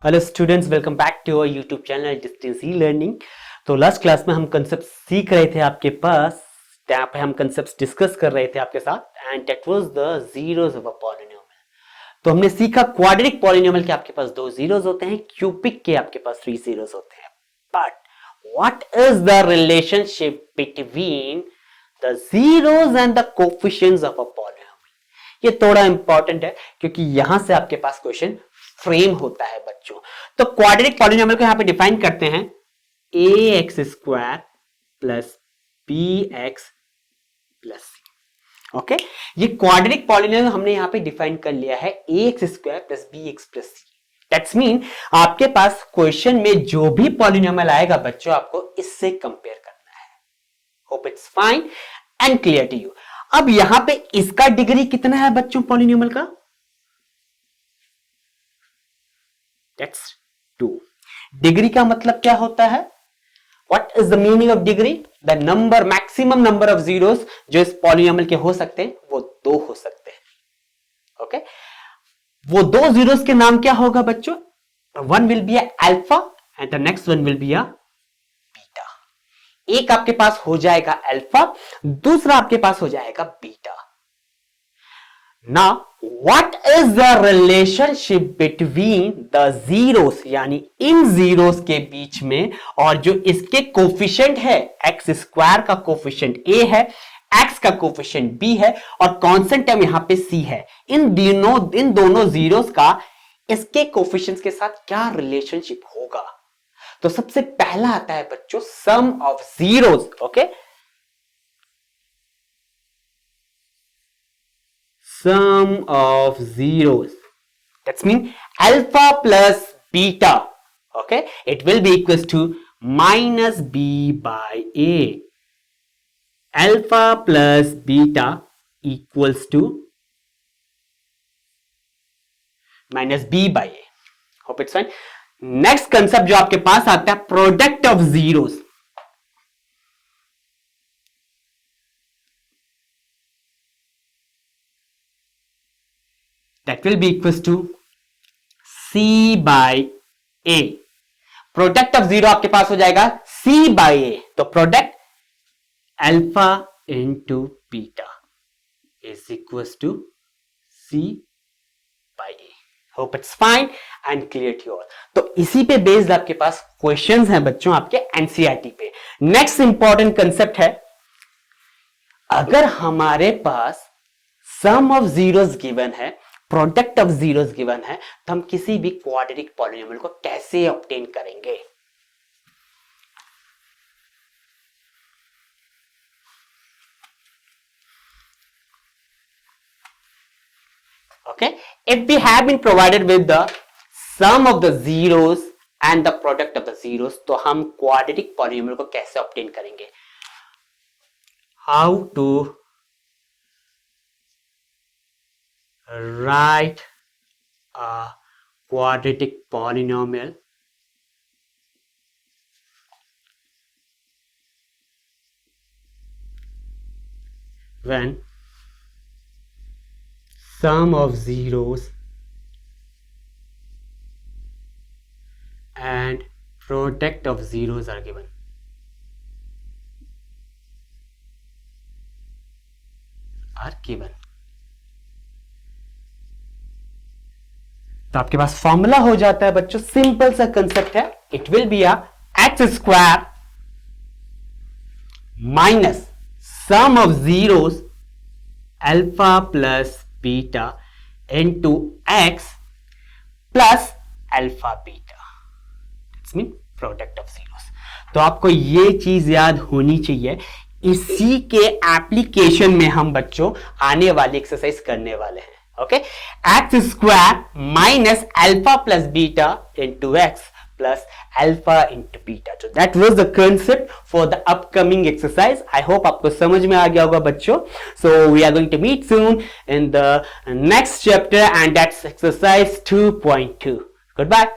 Hello students, welcome back to our YouTube channel distance e learning. तो last class में हम concept सीख रहे थे आपके पास, यहाँ पे हम कंसेप्ट डिस्कस कर रहे थे आपके साथ and that was the zeros of a polynomial. तो हमने सीखा क्वाड्रेटिक पॉलिनोमियल के आपके पास 2 जीरोस होते हैं, क्यूबिक के आपके पास 3 जीरोस होते हैं। But what is the relationship between the zeros and the coefficients of a polynomial? ये थोड़ा इंपॉर्टेंट है क्योंकि यहां से आपके पास क्वेश्चन फ्रेम होता है बच्चों। तो क्वाड्रेटिक पॉलिनोमियल को यहां पे डिफाइन करते हैं ax square plus bx plus c। Okay, ये क्वाड्रेटिक पॉलिनोमियल हमने यहां पे डिफाइन कर लिया है ax square plus bx plus c। That's mean आपके पास क्वेश्चन में जो भी पॉलिनोमियल आएगा बच्चों, आपको इससे कंपेयर करना है। Hope it's fine and clear to you. अब यहां पे इसका डिग्री कितना है बच्चों पॉलिनोमियल का? That's 2। डिग्री का मतलब क्या होता है? What is the meaning of degree? The number, maximum number of zeros जो इस पॉलिनोमियल के हो सकते हैं वो 2 हो सकते हैं। ओके, वो 2 zeros के नाम क्या होगा बच्चों? One will be a alpha and the next one will be a beta। एक आपके पास हो जाएगा अल्फा, दूसरा आपके पास हो जाएगा beta. Now, what is the relationship between the zeros, यानी इन जीरोस के बीच में और जो इसके कोफिशिएंट है, एक्स स्क्वायर का कोफिशिएंट a है, x का कोफिशिएंट b है और कांस्टेंट टर्म यहां पे c है। इन दोनों जीरोस का इसके कोफिशिएंट्स के साथ क्या रिलेशनशिप होगा? तो सबसे पहला आता है बच्चों sum of zeros. Okay, sum of zeros, that's mean alpha plus beta. Okay, it will be equals to minus b by a. Alpha plus beta equals to minus b by a. Hope it's fine. Next concept जो आपके पास आता है product of zeros. That will be equals to c by a। Product of zero आपके पास हो जाएगा c by a। तो product alpha into beta is equals to c by a। Hope it's fine and clear to all. तो इसी पे based आपके पास questions हैं बच्चों आपके एनसीईआरटी पे। नेक्स्ट इंपॉर्टेंट कंसेप्ट है, अगर हमारे पास सम ऑफ जीरोस गिवन है, प्रोडक्ट ऑफ जीरोस गिवन है, तो हम किसी भी क्वाड्रेटिक पॉलिनोमियल को कैसे ऑब्टेन करेंगे? Okay, if we have been provided with the sum of the zeros and the product of the zeros, तो हम क्वाड्रेटिक पॉलिनोमियल को कैसे ऑब्टेन करेंगे? How to write a quadratic polynomial when sum of zeros and product of zeros are given। तो आपके पास formula हो जाता है बच्चों, सिंपल सा कंसेप्ट है। It will be a x square minus sum of zeros alpha plus beta into x plus alpha beta, that's mean product of zeros. तो आपको ये चीज याद होनी चाहिए। इसी के एप्लीकेशन में हम बच्चों आने वाली एक्सरसाइज करने वाले हैं। Okay, x square minus alpha plus beta into x plus alpha into beta। So that was the concept for the upcoming exercise। I hope आपको समझ में आ गया होगा बच्चों। So we are going to meet soon in the next chapter and that's exercise 2.2। Goodbye।